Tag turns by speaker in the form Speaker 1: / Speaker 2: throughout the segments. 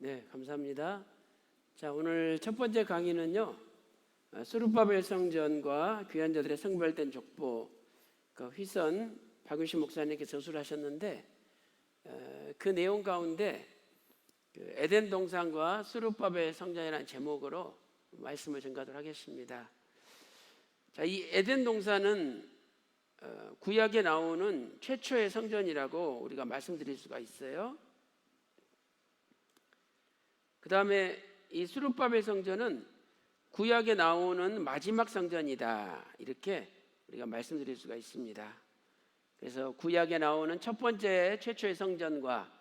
Speaker 1: 네, 감사합니다. 자, 오늘 첫 번째 강의는요, 스룹바벨 성전과 귀한 자들의 성별된 족보, 휘선 박윤신 목사님께 저술하셨는데, 그 내용 가운데 에덴 동산과 스룹바벨 성전이라는 제목으로 말씀을 전가하도록 하겠습니다. 자, 이 에덴 동산은 구약에 나오는 최초의 성전이라고 우리가 말씀드릴 수가 있어요. 그 다음에 이 스룹바벨 성전은 구약에 나오는 마지막 성전이다, 이렇게 우리가 말씀드릴 수가 있습니다. 그래서 구약에 나오는 첫 번째 최초의 성전과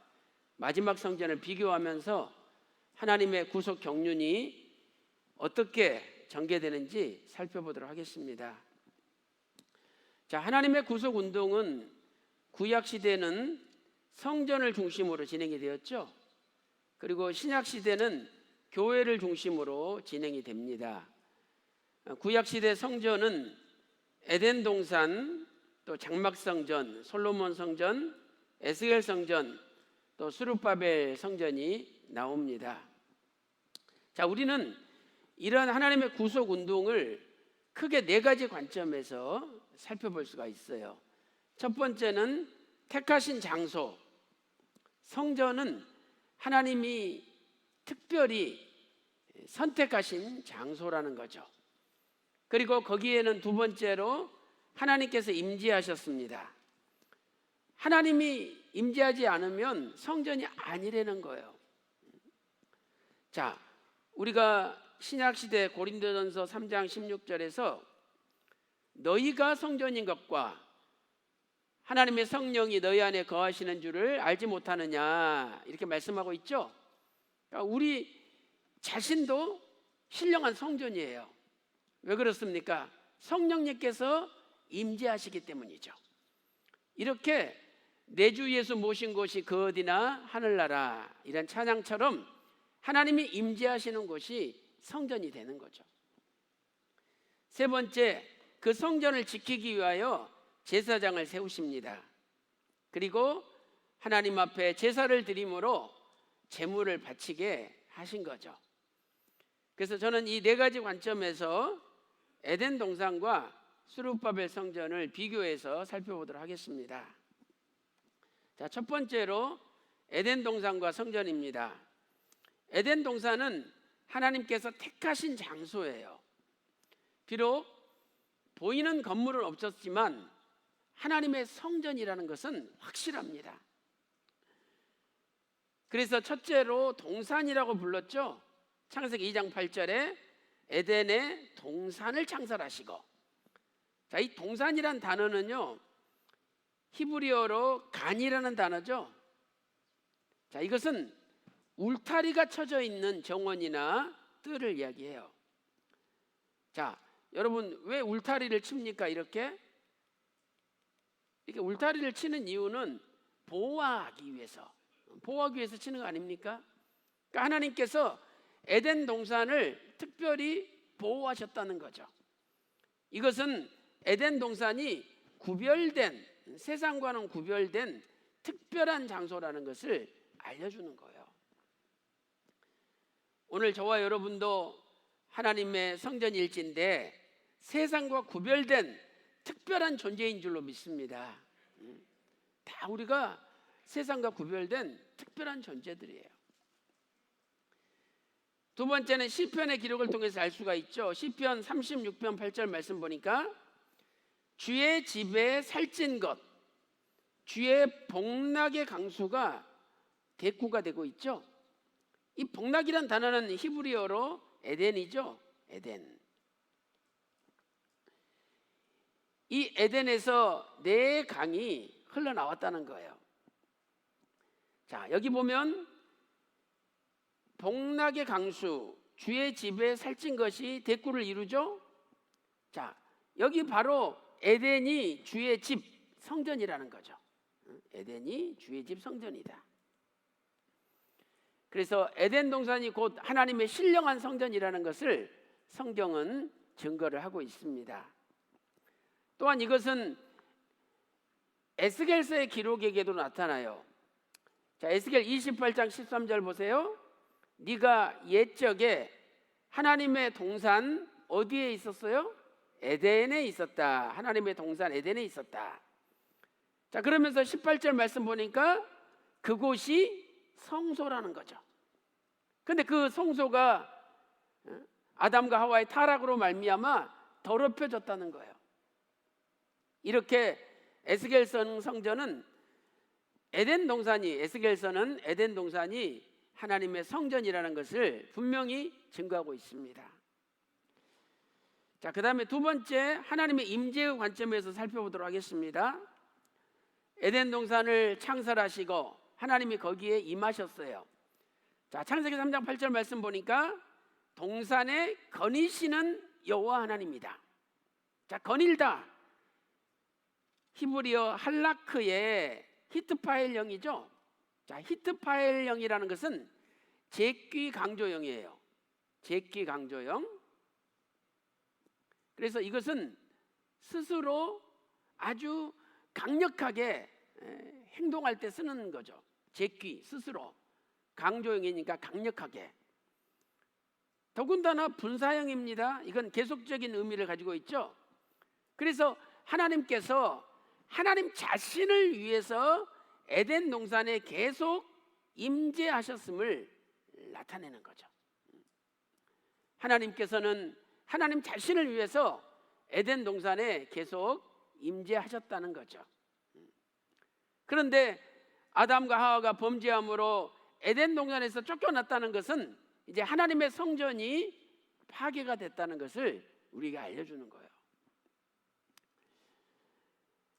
Speaker 1: 마지막 성전을 비교하면서 하나님의 구속 경륜이 어떻게 전개되는지 살펴보도록 하겠습니다. 자, 하나님의 구속 운동은 구약 시대는 성전을 중심으로 진행이 되었죠. 그리고 신약 시대는 교회를 중심으로 진행이 됩니다. 구약 시대 성전은 에덴 동산, 또 장막 성전, 솔로몬 성전, 에스겔 성전, 또 스룹바벨 성전이 나옵니다. 자, 우리는 이런 하나님의 구속 운동을 크게 네 가지 관점에서 살펴볼 수가 있어요. 첫 번째는 택하신 장소. 성전은 하나님이 특별히 선택하신 장소라는 거죠. 그리고 거기에는 두 번째로 하나님께서 임재하셨습니다. 하나님이 임재하지 않으면 성전이 아니라는 거예요. 자, 우리가 신약시대 고린도전서 3장 16절에서 너희가 성전인 것과 하나님의 성령이 너희 안에 거하시는 줄을 알지 못하느냐, 이렇게 말씀하고 있죠. 그러니까 우리 자신도 신령한 성전이에요. 왜 그렇습니까? 성령님께서 임재하시기 때문이죠. 이렇게 내 주 예수 모신 곳이 그 어디나 하늘나라, 이런 찬양처럼 하나님이 임재하시는 곳이 성전이 되는 거죠. 세 번째, 그 성전을 지키기 위하여 제사장을 세우십니다. 그리고 하나님 앞에 제사를 드림으로 제물을 바치게 하신 거죠. 그래서 저는 이 네 가지 관점에서 에덴 동산과 스룹바벨 성전을 비교해서 살펴보도록 하겠습니다. 자, 첫 번째로 에덴 동산과 성전입니다. 에덴 동산은 하나님께서 택하신 장소예요. 비록 보이는 건물은 없었지만 하나님의 성전이라는 것은 확실합니다. 그래서 첫째로 동산이라고 불렀죠. 창세기 2장 8절에 에덴에 동산을 창설하시고, 자, 이 동산이란 단어는요, 히브리어로 간이라는 단어죠. 자, 이것은 울타리가 쳐져 있는 정원이나 뜰을 이야기해요. 자, 여러분, 왜 울타리를 칩니까? 이렇게 울타리를 치는 이유는 보호하기 위해서 치는 거 아닙니까? 그러니까 하나님께서 에덴 동산을 특별히 보호하셨다는 거죠. 이것은 에덴 동산이 구별된, 세상과는 구별된 특별한 장소라는 것을 알려주는 거예요. 오늘 저와 여러분도 하나님의 성전일지인데 세상과 구별된 특별한 존재인 줄로 믿습니다. 다 우리가 세상과 구별된 특별한 존재들이에요. 두 번째는 시편의 기록을 통해서 알 수가 있죠. 시편 36편 8절 말씀 보니까 주의 집에 살찐 것, 주의 복락의 강수가 대구가 되고 있죠. 이 복락이란 단어는 히브리어로 에덴이죠. 에덴. 이 에덴에서 네 강이 흘러나왔다는 거예요. 자, 여기 보면 복락의 강수, 주의 집에 살찐 것이 대구를 이루죠. 자, 여기 바로 에덴이 주의 집 성전이라는 거죠. 에덴이 주의 집 성전이다. 그래서 에덴 동산이 곧 하나님의 신령한 성전이라는 것을 성경은 증거를 하고 있습니다. 또한 이것은 에스겔서의 기록에게도 나타나요. 자, 에스겔 28장 13절 보세요. 네가 옛적에 하나님의 동산 어디에 있었어요? 에덴에 있었다. 하나님의 동산 에덴에 있었다. 자, 그러면서 18절 말씀 보니까 그곳이 성소라는 거죠. 근데 그 성소가 아담과 하와의 타락으로 말미암아 더럽혀졌다는 거예요. 이렇게 에스겔서 성전은 에스겔서는 에덴 동산이 하나님의 성전이라는 것을 분명히 증거하고 있습니다. 자, 그 다음에 두 번째, 하나님의 임재의 관점에서 살펴보도록 하겠습니다. 에덴 동산을 창설하시고 하나님이 거기에 임하셨어요. 자, 창세기 3장 8절 말씀 보니까 동산에 거니시는 여호와 하나님이다. 자, 거닐다, 히브리어 할라크의 히트파엘령이죠. 자, 히트파엘령이라는 것은 제귀 강조형이에요. 제귀 강조형. 그래서 이것은 스스로 아주 강력하게 행동할 때 쓰는 거죠. 제귀, 스스로 강조형이니까 강력하게. 더군다나 분사형입니다. 이건 계속적인 의미를 가지고 있죠. 그래서 하나님께서 하나님 자신을 위해서 에덴 동산에 계속 임재하셨음을 나타내는 거죠. 하나님께서는 하나님 자신을 위해서 에덴 동산에 계속 임재하셨다는 거죠. 그런데 아담과 하와가 범죄함으로 에덴 동산에서 쫓겨났다는 것은 이제 하나님의 성전이 파괴가 됐다는 것을 우리가 알려주는 거예요.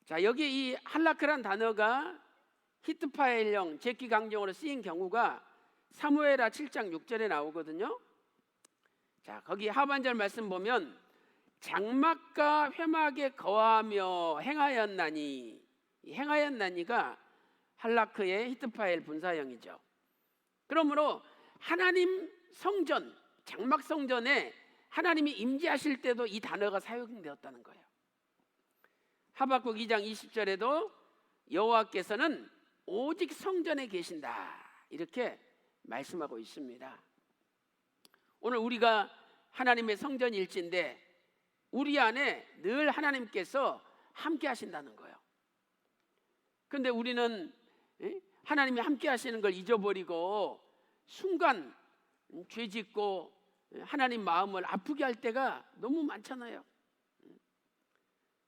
Speaker 1: 자, 여기 이 할라크란 단어가 히트파엘령, 제귀 강조형으로 쓰인 경우가 사무엘하 7장 6절에 나오거든요. 자, 거기 하반절 말씀 보면 장막과 회막에 거하며 행하였나니, 이 행하였나니가 할라크의 히트파엘 분사형이죠. 그러므로 하나님 성전, 장막 성전에 하나님이 임재하실 때도 이 단어가 사용되었다는 거예요. 하박국 2장 20절에도 여호와께서는 오직 성전에 계신다, 이렇게 말씀하고 있습니다. 오늘 우리가 하나님의 성전일지인데 우리 안에 늘 하나님께서 함께 하신다는 거예요. 그런데 우리는 하나님이 함께 하시는 걸 잊어버리고 순간 죄짓고 하나님 마음을 아프게 할 때가 너무 많잖아요.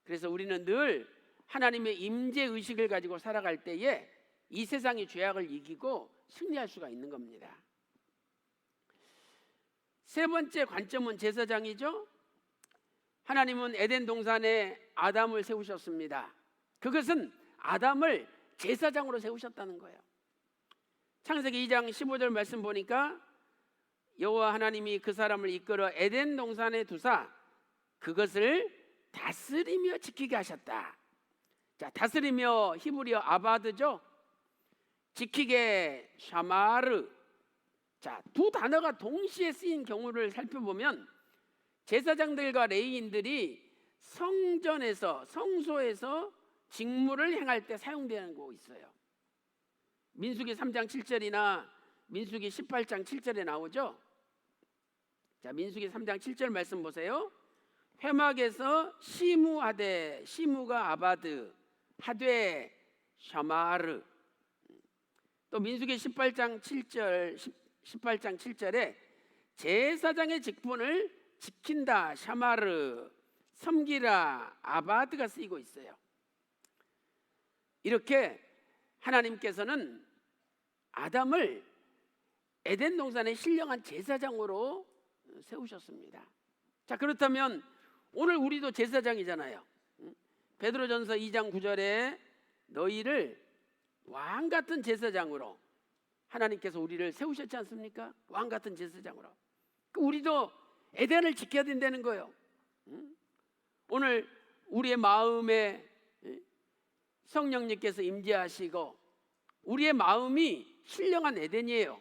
Speaker 1: 그래서 우리는 늘 하나님의 임재 의식을 가지고 살아갈 때에 이 세상의 죄악을 이기고 승리할 수가 있는 겁니다. 세 번째 관점은 제사장이죠. 하나님은 에덴 동산에 아담을 세우셨습니다. 그것은 아담을 제사장으로 세우셨다는 거예요. 창세기 2장 15절 말씀 보니까 여호와 하나님이 그 사람을 이끌어 에덴 동산에 두사 그것을 다스리며 지키게 하셨다. 자, 다스리며 히브리어 아바드죠. 지키게 샤마르. 자, 두 단어가 동시에 쓰인 경우를 살펴보면 제사장들과 레위인들이 성전에서, 성소에서 직무를 행할 때 사용되고 있어요. 민수기 3장 7절이나 민수기 18장 7절에 나오죠. 자, 민수기 3장 7절 말씀 보세요. 회막에서 시무하되, 시무가 아바드, 하되 샤마르. 또 민수기 18장 7절에 제사장의 직분을 지킨다, 샤마르, 섬기라, 아바드가 쓰이고 있어요. 이렇게 하나님께서는 아담을 에덴 동산의 신령한 제사장으로 세우셨습니다. 자, 그렇다면 오늘 우리도 제사장이잖아요. 베드로전서 2장 9절에 너희를 왕같은 제사장으로 하나님께서 우리를 세우셨지 않습니까? 왕같은 제사장으로. 우리도 에덴을 지켜야 된다는 거예요. 오늘 우리의 마음에 성령님께서 임재하시고 우리의 마음이 신령한 에덴이에요.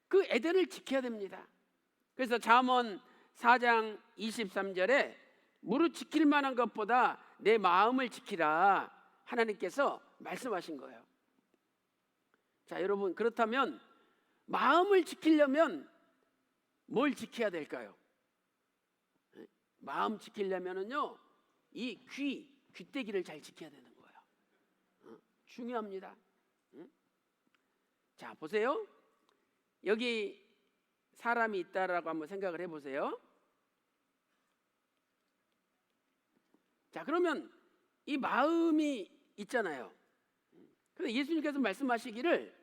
Speaker 1: 그 에덴을 지켜야 됩니다. 그래서 잠언 4장 23절에 무릇 지킬 만한 것보다 내 마음을 지키라, 하나님께서 말씀하신 거예요. 자, 여러분, 그렇다면 마음을 지키려면 뭘 지켜야 될까요? 마음 지키려면은요, 이 귀때기를 잘 지켜야 되는 거예요. 중요합니다. 자, 보세요. 여기 사람이 있다라고 한번 생각을 해보세요. 자, 그러면 이 마음이 있잖아요. 그래서 예수님께서 말씀하시기를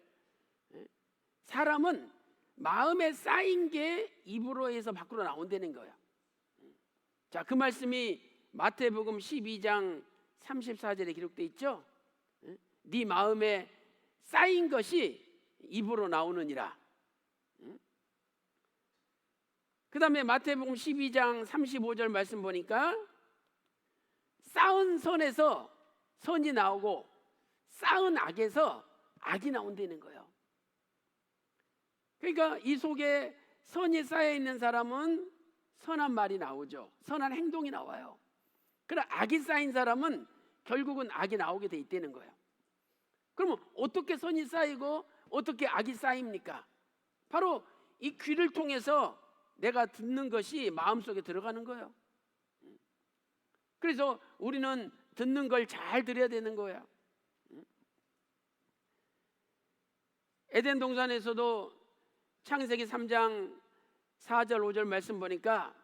Speaker 1: 사람은 마음에 쌓인 게 입으로 해서 밖으로 나온다는 거예요. 자, 그 말씀이 마태복음 12장 34절에 기록되어 있죠. 네 마음에 쌓인 것이 입으로 나오느니라. 그 다음에 마태복음 12장 35절 말씀 보니까 쌓은 선에서 선이 나오고 쌓은 악에서 악이 나온다는 거예요. 그러니까 이 속에 선이 쌓여 있는 사람은 선한 말이 나오죠. 선한 행동이 나와요. 그러나 악이 쌓인 사람은 결국은 악이 나오게 돼 있다는 거예요. 그러면 어떻게 선이 쌓이고 어떻게 악이 쌓입니까? 바로 이 귀를 통해서 내가 듣는 것이 마음속에 들어가는 거예요. 그래서 우리는 듣는 걸 잘 들어야 되는 거야. 에덴 동산에서도 창세기 3장 4절 5절 말씀 보니까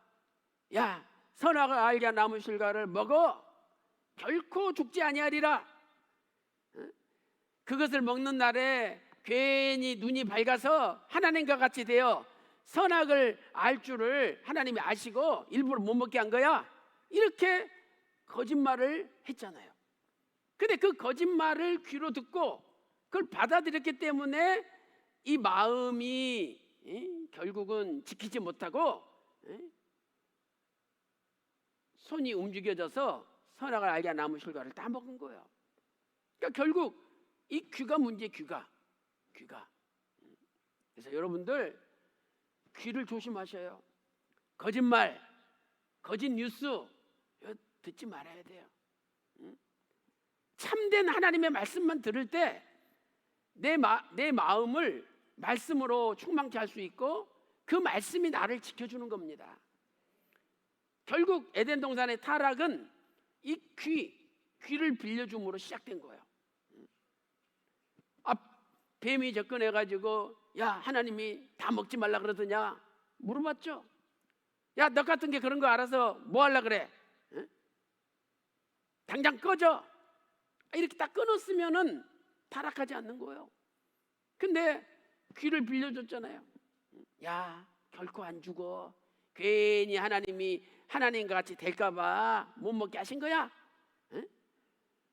Speaker 1: 야, 선악을 알게 한 나무 실과를 먹어 결코 죽지 아니하리라. 그것을 먹는 날에 괜히 눈이 밝아서 하나님과 같이 되어 선악을 알 줄을 하나님이 아시고 일부러 못 먹게 한 거야. 이렇게 거짓말을 했잖아요. 근데 그 거짓말을 귀로 듣고 그걸 받아들였기 때문에 이 마음이 결국은 지키지 못하고 손이 움직여져서 선악을 알게 한 나무 실과를 다 먹은 거예요. 그러니까 결국 이 귀가 문제, 귀가. 그래서 여러분들 귀를 조심하셔요. 거짓말, 거짓 뉴스 듣지 말아야 돼요. 참된 하나님의 말씀만 들을 때 내 마음을 말씀으로 충만케 할 수 있고 그 말씀이 나를 지켜주는 겁니다. 결국 에덴 동산의 타락은 이 귀를 빌려줌으로 시작된 거예요. 뱀이 접근해가지고 야, 하나님이 다 먹지 말라 그러더냐 물어봤죠. 야, 너 같은 게 그런 거 알아서 뭐 하려 그래? 당장 꺼져. 이렇게 딱 끊었으면은 타락하지 않는 거예요. 근데 귀를 빌려줬잖아요. 야, 결코 안 죽어. 괜히 하나님이 하나님과 같이 될까봐 못 먹게 하신 거야.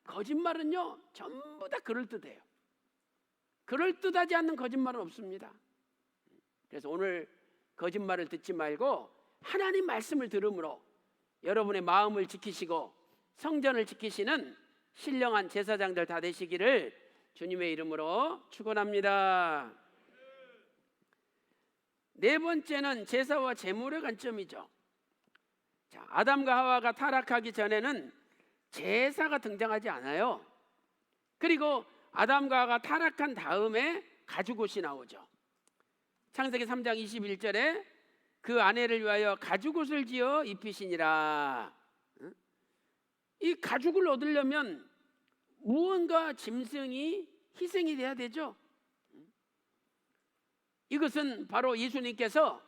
Speaker 1: 거짓말은요 전부 다 그럴듯해요. 그럴듯하지 않는 거짓말은 없습니다. 그래서 오늘 거짓말을 듣지 말고 하나님 말씀을 들음으로 여러분의 마음을 지키시고 성전을 지키시는 신령한 제사장들 다 되시기를 주님의 이름으로 축원합니다. 네 번째는 제사와 제물의 관점이죠. 자, 아담과 하와가 타락하기 전에는 제사가 등장하지 않아요. 그리고 아담과 하와가 타락한 다음에 가죽옷이 나오죠. 창세기 3장 21절에 그 아내를 위하여 가죽옷을 지어 입히시니라. 이 가죽을 얻으려면 무언가 짐승이 희생이 돼야 되죠. 이것은 바로 예수님께서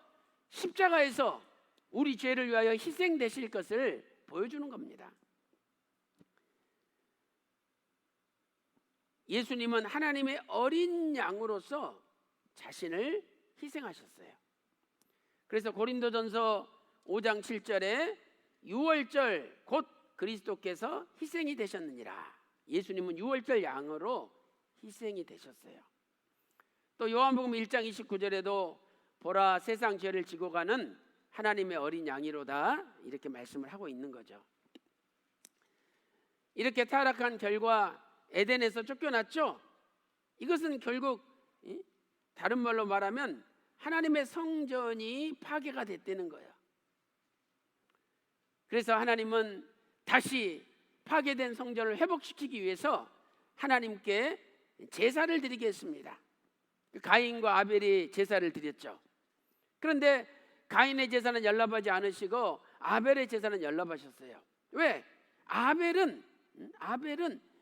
Speaker 1: 십자가에서 우리 죄를 위하여 희생되실 것을 보여주는 겁니다. 예수님은 하나님의 어린 양으로서 자신을 희생하셨어요. 그래서 고린도전서 5장 7절에 6월절 곧 그리스도께서 희생이 되셨느니라. 예수님은 6월절 양으로 희생이 되셨어요. 또 요한복음 1장 29절에도 보라 세상 죄를 지고 가는 하나님의 어린 양이로다 이렇게 말씀을 하고 있는 거죠. 이렇게 타락한 결과 에덴에서 쫓겨났죠. 이것은 결국 다른 말로 말하면 하나님의 성전이 파괴가 됐다는 거예요. 그래서 하나님은 다시 파괴된 성전을 회복시키기 위해서 하나님께 제사를 드리겠습니다. 가인과 아벨이 제사를 드렸죠. 그런데 가인의 제사는 연락하지 않으시고 아벨의 제사는 연락하셨어요. 왜? 아벨은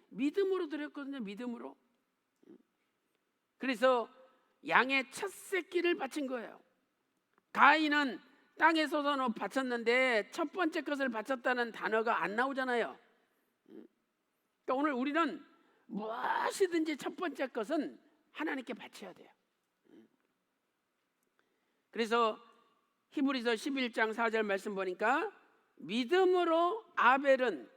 Speaker 1: 믿음으로 드렸거든요. 믿음으로. 그래서 양의 첫 새끼를 바친 거예요. 가인은 땅에서 바쳤는데 첫 번째 것을 바쳤다는 단어가 안 나오잖아요. 그러니까 오늘 우리는 무엇이든지 첫 번째 것은 하나님께 바쳐야 돼요. 그래서 히브리서 11장 4절 말씀 보니까 믿음으로 아벨은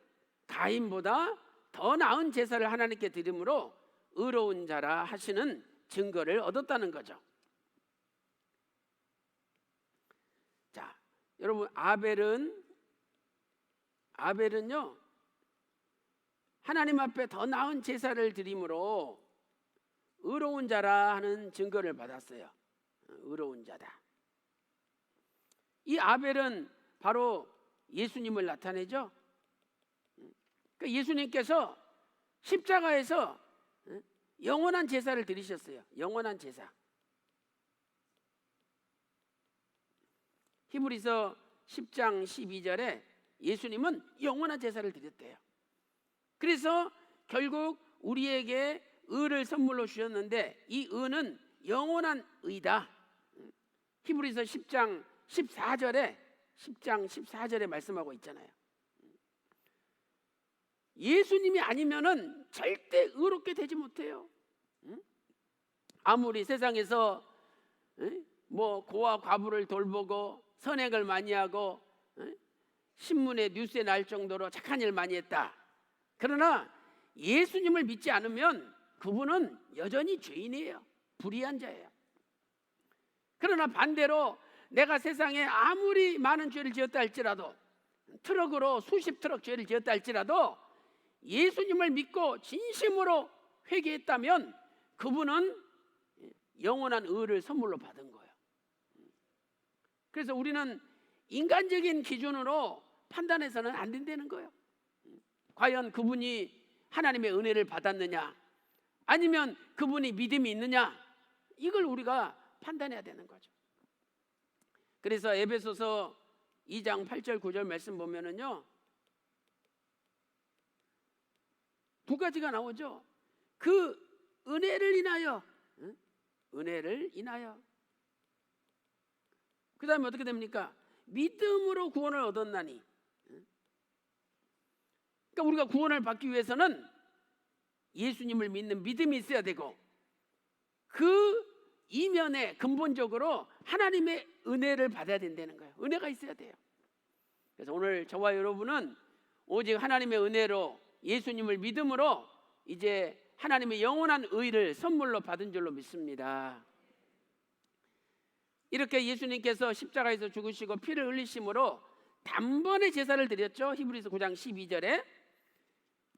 Speaker 1: 가인보다 더 나은 제사를 하나님께 드림으로 의로운 자라 하시는 증거를 얻었다는 거죠. 자, 여러분, 아벨은요 하나님 앞에 더 나은 제사를 드림으로 의로운 자라 하는 증거를 받았어요. 의로운 자다. 이 아벨은 바로 예수님을 나타내죠. 그러니까 예수님께서 십자가에서 영원한 제사를 드리셨어요. 영원한 제사. 히브리서 10장 12절에 예수님은 영원한 제사를 드렸대요. 그래서 결국 우리에게 의를 선물로 주셨는데 이 의는 영원한 의다. 히브리서 10장 14절에 말씀하고 있잖아요. 예수님이 아니면은 절대 의롭게 되지 못해요. 아무리 세상에서 뭐 고아 과부를 돌보고 선행을 많이 하고 신문에 뉴스에 날 정도로 착한 일 많이 했다. 그러나 예수님을 믿지 않으면 그분은 여전히 죄인이에요. 불의한 자예요. 그러나 반대로 내가 세상에 아무리 많은 죄를 지었다 할지라도 트럭으로 수십 트럭 죄를 지었다 할지라도 예수님을 믿고 진심으로 회개했다면 그분은 영원한 의를 선물로 받은 거예요. 그래서 우리는 인간적인 기준으로 판단해서는 안 된다는 거예요. 과연 그분이 하나님의 은혜를 받았느냐 아니면 그분이 믿음이 있느냐 이걸 우리가 판단해야 되는 거죠. 그래서 에베소서 2장 8절 9절 말씀 보면은요 두 가지가 나오죠. 그 은혜를 인하여 은혜를 인하여 그 다음에 어떻게 됩니까? 믿음으로 구원을 얻었나니. 그러니까 우리가 구원을 받기 위해서는 예수님을 믿는 믿음이 있어야 되고 그 이면에 근본적으로 하나님의 은혜를 받아야 된다는 거예요. 은혜가 있어야 돼요. 그래서 오늘 저와 여러분은 오직 하나님의 은혜로 예수님을 믿음으로 이제 하나님의 영원한 의를 선물로 받은 줄로 믿습니다. 이렇게 예수님께서 십자가에서 죽으시고 피를 흘리심으로 단번에 제사를 드렸죠. 히브리서 9장 12절에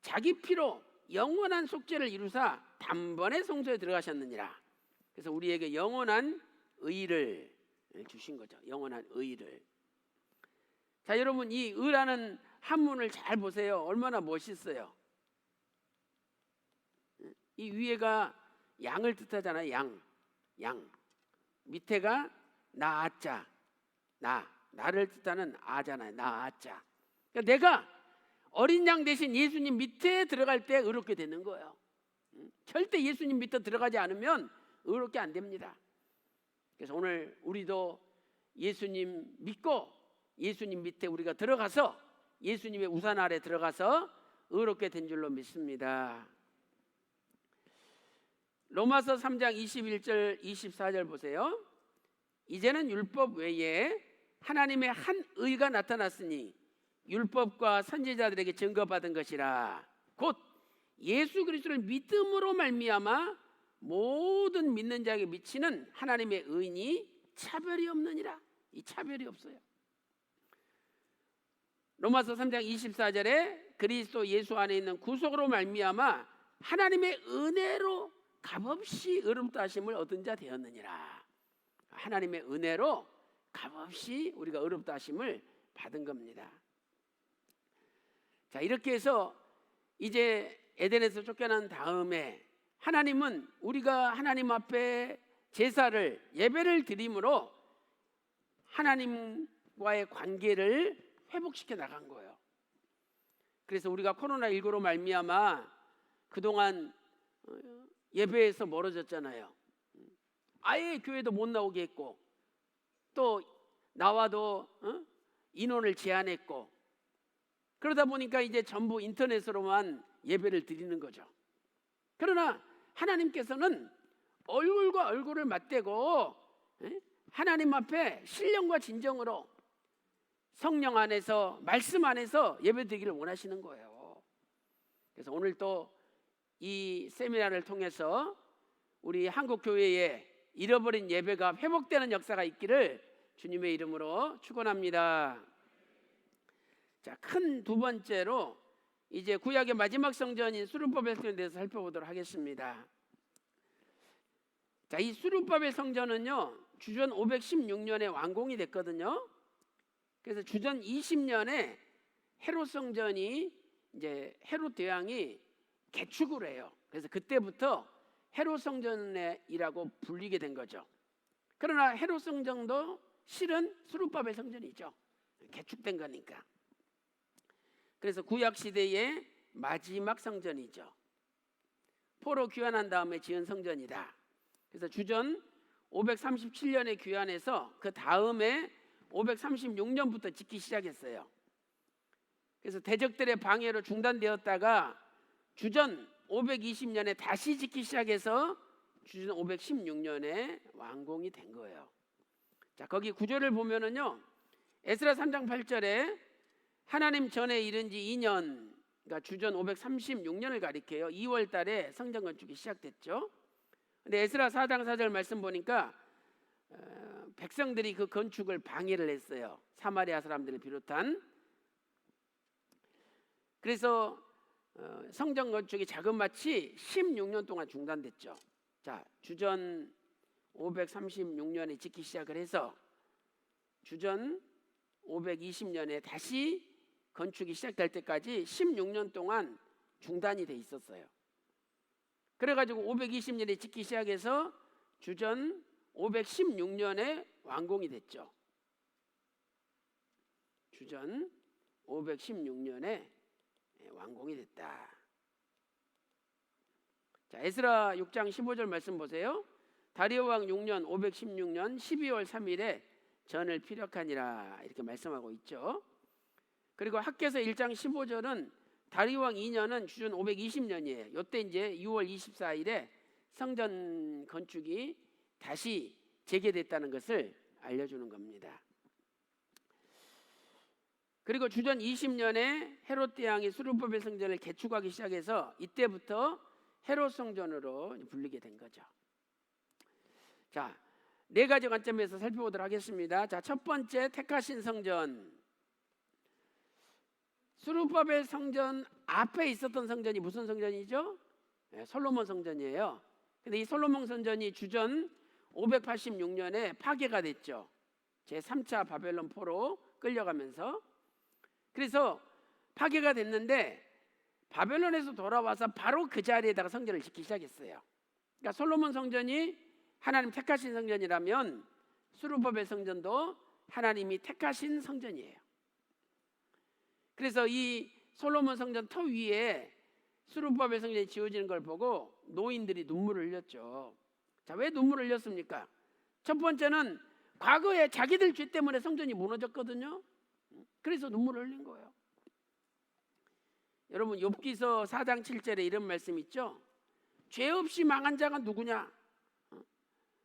Speaker 1: 자기 피로 영원한 속죄를 이루사 단번에 성소에 들어가셨느니라. 그래서 우리에게 영원한 의를 주신 거죠. 영원한 의를. 자, 여러분 이 의라는 한문을 잘 보세요. 얼마나 멋있어요. 이 위에가 양을 뜻하잖아요. 양. 밑에가 나아자. 나를 뜻하는 아잖아요. 나아자. 그러니까 내가 어린 양 대신 예수님 밑에 들어갈 때 의롭게 되는 거예요. 절대 예수님 밑에 들어가지 않으면 의롭게 안 됩니다. 그래서 오늘 우리도 예수님 믿고 예수님 밑에 우리가 들어가서 예수님의 우산 아래 들어가서 의롭게 된 줄로 믿습니다. 로마서 3장 21절 24절 보세요. 이제는 율법 외에 하나님의 한 의가 나타났으니 율법과 선지자들에게 증거받은 것이라. 곧 예수 그리스도를 믿음으로 말미암아 모든 믿는 자에게 미치는 하나님의 의인이 차별이 없느니라. 이 차별이 없어요. 로마서 3장 24절에 그리스도 예수 안에 있는 구속으로 말미암아 하나님의 은혜로 값없이 의롭다 하심을 얻은 자 되었느니라. 하나님의 은혜로 값없이 우리가 의롭다 하심을 받은 겁니다. 자, 이렇게 해서 이제 에덴에서 쫓겨난 다음에 하나님은 우리가 하나님 앞에 제사를 예배를 드림으로 하나님과의 관계를 회복시켜 나간 거예요. 그래서 우리가 코로나19로 말미암아 그동안 예배에서 멀어졌잖아요. 아예 교회도 못 나오게 했고, 또 나와도 인원을 제한했고, 그러다 보니까 이제 전부 인터넷으로만 예배를 드리는 거죠. 그러나 하나님께서는 얼굴과 얼굴을 맞대고 하나님 앞에 신령과 진정으로 성령 안에서, 말씀 안에서 예배드리기를 원하시는 거예요. 그래서 오늘 또 이 세미나를 통해서 우리 한국 교회에 잃어버린 예배가 회복되는 역사가 있기를 주님의 이름으로 축원합니다. 자, 큰 두 번째로 이제 구약의 마지막 성전인 수르바벨 성전에 대해서 살펴보도록 하겠습니다. 자, 이 수르바벨 성전은요, 주전 516년에 완공이 됐거든요. 그래서 주전 20년에 헤롯 성전이, 이제 헤롯 대왕이 개축을 해요. 그래서 그때부터 헤롯 성전이라고 불리게 된 거죠. 그러나 헤롯 성전도 실은 수르바벨 성전이죠. 개축된 거니까. 그래서 구약 시대의 마지막 성전이죠. 포로 귀환한 다음에 지은 성전이다. 그래서 주전 537년에 귀환해서 그 다음에 536년부터 짓기 시작했어요. 그래서 대적들의 방해로 중단되었다가 주전 520년에 다시 짓기 시작해서 주전 516년에 완공이 된 거예요. 자, 거기 구절을 보면은요, 에스라 3장 8절에 하나님 전에 이른 지 2년, 그러니까 주전 536년을 가리켜요. 2월 달에 성전 건축이 시작됐죠. 근데 에스라 4장 4절 말씀 보니까 백성들이 그 건축을 방해를 했어요. 사마리아 사람들을 비롯한. 그래서 성전 건축이 자그마치 16년 동안 중단됐죠. 자, 주전 536년에 짓기 시작을 해서 주전 520년에 다시 건축이 시작될 때까지 16년 동안 중단이 돼 있었어요. 그래가지고 520년에 짓기 시작해서 주전 516년에 완공이 됐죠. 주전 516년에 완공이 됐다. 자, 에스라 6장 15절 말씀 보세요. 다리오 왕 6년 516년 12월 3일에 전을 피력하니라, 이렇게 말씀하고 있죠. 그리고 학개서 1장 15절은 다리오 왕 2년은 주전 520년이에요. 이때 이제 6월 24일에 성전 건축이 다시 재개됐다는 것을 알려주는 겁니다. 그리고 주전 20년에 헤롯 대왕이 수르바벨 성전을 개축하기 시작해서 이때부터 헤롯 성전으로 불리게 된 거죠. 자, 네 가지 관점에서 살펴보도록 하겠습니다. 자, 첫 번째, 택하신 성전. 수르바벨 성전 앞에 있었던 성전이 무슨 성전이죠? 솔로몬 성전이에요. 근데 이 솔로몬 성전이 주전 586년에 파괴가 됐죠. 제3차 바벨론 포로 끌려가면서. 그래서 파괴가 됐는데 바벨론에서 돌아와서 바로 그 자리에다가 성전을 짓기 시작했어요. 그러니까 솔로몬 성전이 하나님 택하신 성전이라면 수르바벨 성전도 하나님이 택하신 성전이에요. 그래서 이 솔로몬 성전 터 위에 수르바벨 성전이 지어지는 걸 보고 노인들이 눈물을 흘렸죠. 자, 왜 눈물을 흘렸습니까? 첫 번째는 과거에 자기들 죄 때문에 성전이 무너졌거든요. 그래서 눈물을 흘린 거예요. 여러분, 욥기서 4장 7절에 이런 말씀 있죠. 죄 없이 망한 자가 누구냐?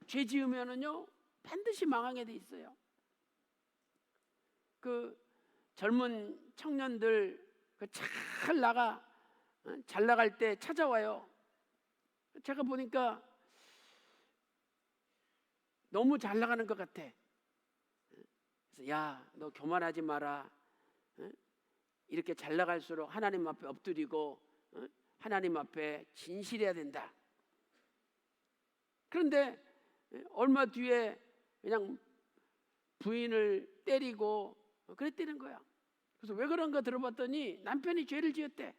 Speaker 1: 죄 지으면은요 반드시 망하게 돼 있어요. 그 젊은 청년들 잘 나갈 때 찾아와요. 제가 보니까 너무 잘 나가는 것 같아. 그래서 야, 너 교만하지 마라. 이렇게 잘 나갈수록 하나님 앞에 엎드리고 하나님 앞에 진실해야 된다. 그런데 얼마 뒤에 그냥 부인을 때리고 그랬다는 거야. 그래서 왜 그런가 들어봤더니 남편이 죄를 지었대.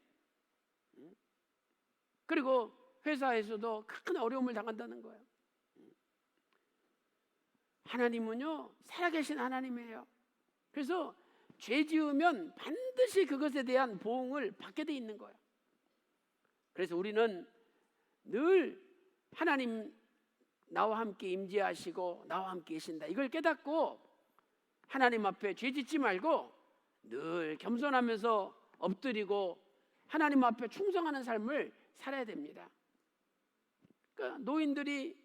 Speaker 1: 그리고 회사에서도 큰 어려움을 당한다는 거예요. 하나님은요 살아계신 하나님이에요. 그래서 죄 지으면 반드시 그것에 대한 보응을 받게 돼 있는 거예요. 그래서 우리는 늘 하나님 나와 함께 임재하시고 나와 함께 계신다, 이걸 깨닫고 하나님 앞에 죄 짓지 말고 늘 겸손하면서 엎드리고 하나님 앞에 충성하는 삶을 살아야 됩니다. 그러니까 노인들이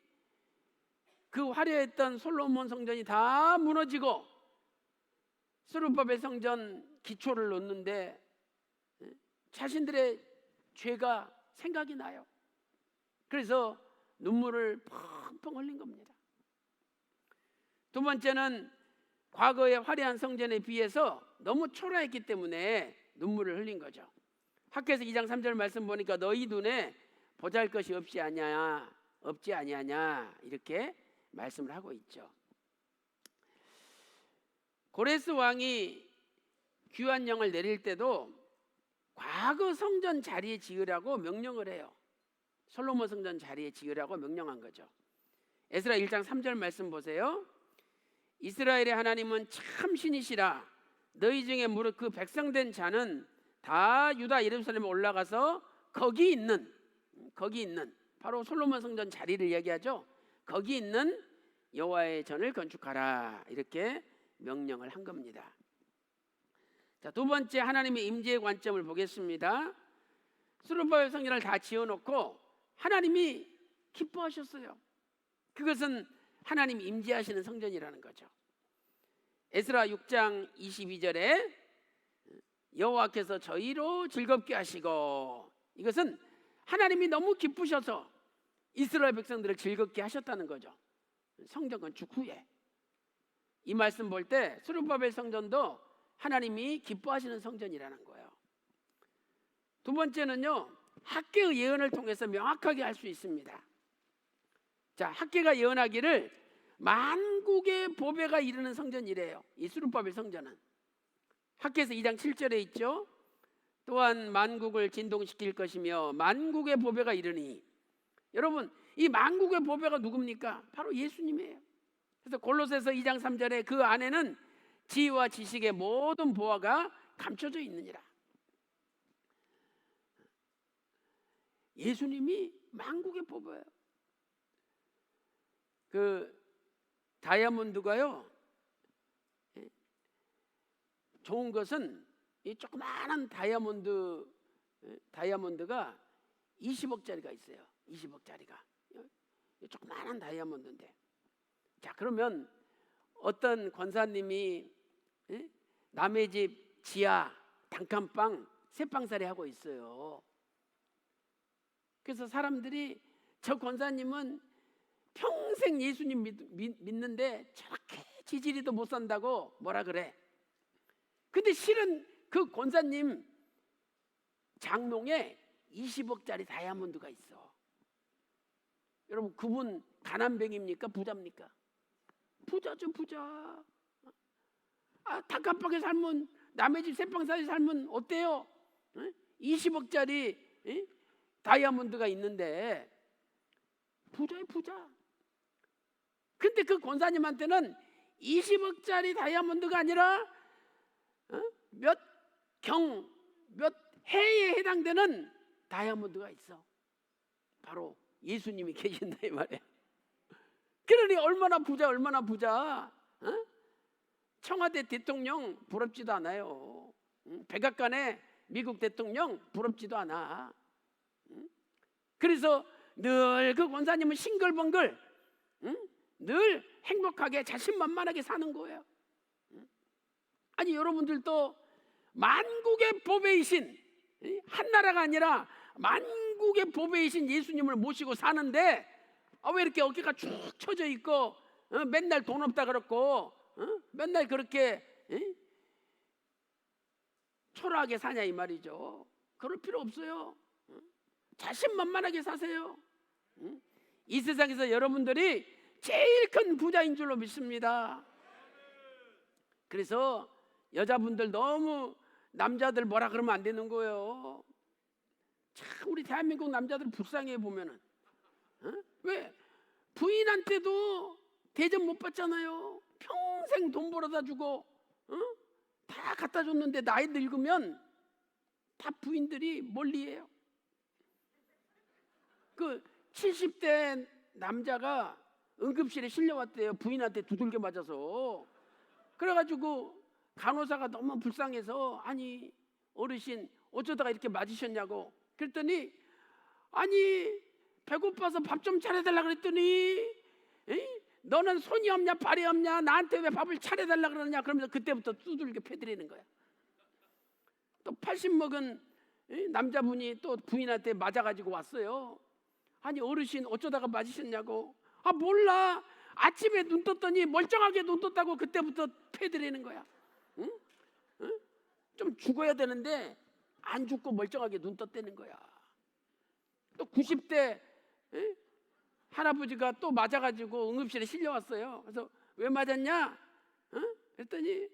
Speaker 1: 그 화려했던 솔로몬 성전이 다 무너지고 스룹바벨 성전 기초를 놓는데 자신들의 죄가 생각이 나요. 그래서 눈물을 펑펑 흘린 겁니다. 두 번째는 과거의 화려한 성전에 비해서 너무 초라했기 때문에 눈물을 흘린 거죠. 학개서 2장 3절 말씀 보니까 너희 눈에 보잘것이 없지 아니하냐 이렇게 말씀을 하고 있죠. 고레스 왕이 귀환 영을 내릴 때도 과거 성전 자리에 지으라고 명령을 해요. 솔로몬 성전 자리에 지으라고 명령한 거죠. 에스라 1장 3절 말씀 보세요. 이스라엘의 하나님은 참 신이시라. 너희 중에 무릇 그 백성된 자는 다 유다 예루살렘에 올라가서 거기 있는 바로 솔로몬 성전 자리를 얘기하죠. 거기 있는 여호와의 전을 건축하라, 이렇게 명령을 한 겁니다. 자, 두 번째 하나님의 임재의 관점을 보겠습니다. 스룹바벨 성전을 다 지어놓고 하나님이 기뻐하셨어요. 그것은 하나님이 임재하시는 성전이라는 거죠. 에스라 6장 22절에 여호와께서 저희로 즐겁게 하시고, 이것은 하나님이 너무 기쁘셔서 이스라엘 백성들을 즐겁게 하셨다는 거죠. 성전 건축 후에. 이 말씀 볼 때 스룹바벨 성전도 하나님이 기뻐하시는 성전이라는 거예요. 두 번째는요, 학개의 예언을 통해서 명확하게 알 수 있습니다. 자, 학개가 예언하기를 만국의 보배가 이르는 성전이래요. 이 스룹바벨 성전은. 학개서 2장 7절에 있죠. 또한 만국을 진동시킬 것이며 만국의 보배가 이르니. 여러분, 이 만국의 보배가 누굽니까? 바로 예수님이에요. 그래서 골로새서 2장 3절에 그 안에는 지혜와 지식의 모든 보화가 감춰져 있느니라. 예수님이 만국의 보배예요. 그 다이아몬드가요, 좋은 것은 이 조그마한 다이아몬드가 20억짜리가 있어요. 20억짜리가 조그마한 다이아몬드인데, 자, 그러면 어떤 권사님이 남의 집 지하 단칸방 새빵살이 하고 있어요. 그래서 사람들이 저 권사님은 평생 예수님 믿는데 저렇게 지지리도 못 산다고 뭐라 그래. 근데 실은 그 권사님 장롱에 20억짜리 다이아몬드가 있어. 여러분, 그분 가난뱅입니까? 부자입니까? 부자죠, 부자. 단칸방에 살면, 남의 집 새빵살에 살면 어때요? 20억짜리 다이아몬드가 있는데 부자예요, 부자. 근데 그 권사님한테는 20억짜리 다이아몬드가 아니라 몇 해에 해당되는 다이아몬드가 있어. 바로 예수님이 계신다 이 말이에요. 그러니 얼마나 부자. 청와대 대통령 부럽지도 않아요. 백악관의 미국 대통령 부럽지도 않아. 그래서 늘 그 권사님은 싱글벙글 늘 행복하게 자신만만하게 사는 거예요. 아니, 여러분들도 만국의 보배이신, 한 나라가 아니라 만국의 보배이신 예수님을 모시고 사는데 왜 이렇게 어깨가 쭉 처져 있고 맨날 돈 없다 그렇고 맨날 그렇게 초라하게 사냐 이 말이죠. 그럴 필요 없어요. 자신만만하게 사세요. 이 세상에서 여러분들이 제일 큰 부자인 줄로 믿습니다. 그래서 여자분들 너무 남자들 뭐라 그러면 안 되는 거예요. 참 우리 대한민국 남자들 불쌍해 보면은. 왜? 부인한테도 대접 못 받잖아요. 평생 돈 벌어다 주고 다 갖다 줬는데 나이 늙으면 다 부인들이 멀리해요. 그 70대 남자가 응급실에 실려왔대요. 부인한테 두들겨 맞아서. 그래가지고 간호사가 너무 불쌍해서 아니 어르신 어쩌다가 이렇게 맞으셨냐고 그랬더니 아니 배고파서 밥 좀 차려달라 그랬더니 에이? 너는 손이 없냐 발이 없냐 나한테 왜 밥을 차려달라 그러냐 그러면서 그때부터 두들겨 패드리는 거야. 또 80 먹은 남자분이 또 부인한테 맞아가지고 왔어요. 아니 어르신 어쩌다가 맞으셨냐고. 아 몰라 아침에 눈 떴더니 멀쩡하게 눈 떴다고 그때부터 패드리는 거야. 응? 응? 좀 죽어야 되는데 안 죽고 멀쩡하게 눈 떴다는 거야. 또 90대 할아버지가 또 맞아가지고 응급실에 실려왔어요. 그래서 왜 맞았냐? 그랬더니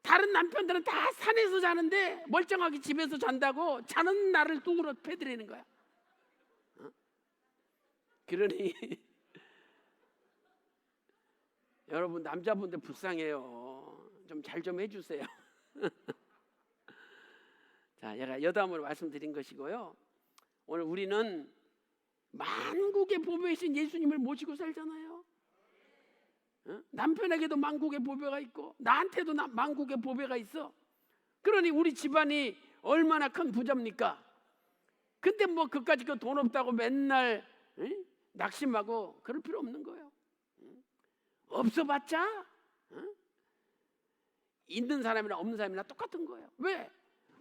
Speaker 1: 다른 남편들은 다 산에서 자는데 멀쩡하게 집에서 잔다고 자는 나를 뚱으로 패드리는 거야. 그러니 여러분 남자분들 불쌍해요. 좀 잘 좀 해주세요. 자, 제가 여담으로 말씀드린 것이고요. 오늘 우리는 만국의 보배이신 예수님을 모시고 살잖아요. 남편에게도 만국의 보배가 있고 나한테도 만국의 보배가 있어. 그러니 우리 집안이 얼마나 큰 부자입니까? 근데 뭐 그까짓 거 돈 없다고 맨날 낙심하고 그럴 필요 없는 거예요. 없어봤자 있는 사람이나 없는 사람이나 똑같은 거예요. 왜?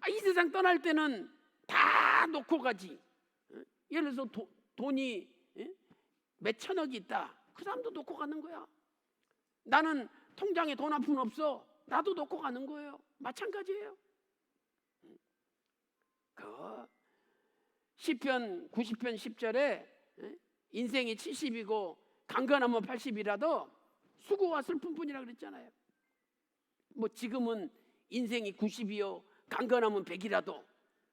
Speaker 1: 이 세상 떠날 때는 다 놓고 가지. 예를 들어서 돈이 몇 천억이 있다. 그 사람도 놓고 가는 거야. 나는 통장에 돈 한 푼 없어. 나도 놓고 가는 거예요. 마찬가지예요. 그 시편 90편 10절에 인생이 70이고 강건하면 80이라도 수고와 슬픔뿐이라 그랬잖아요. 뭐 지금은 인생이 90이요 강건하면 100이라도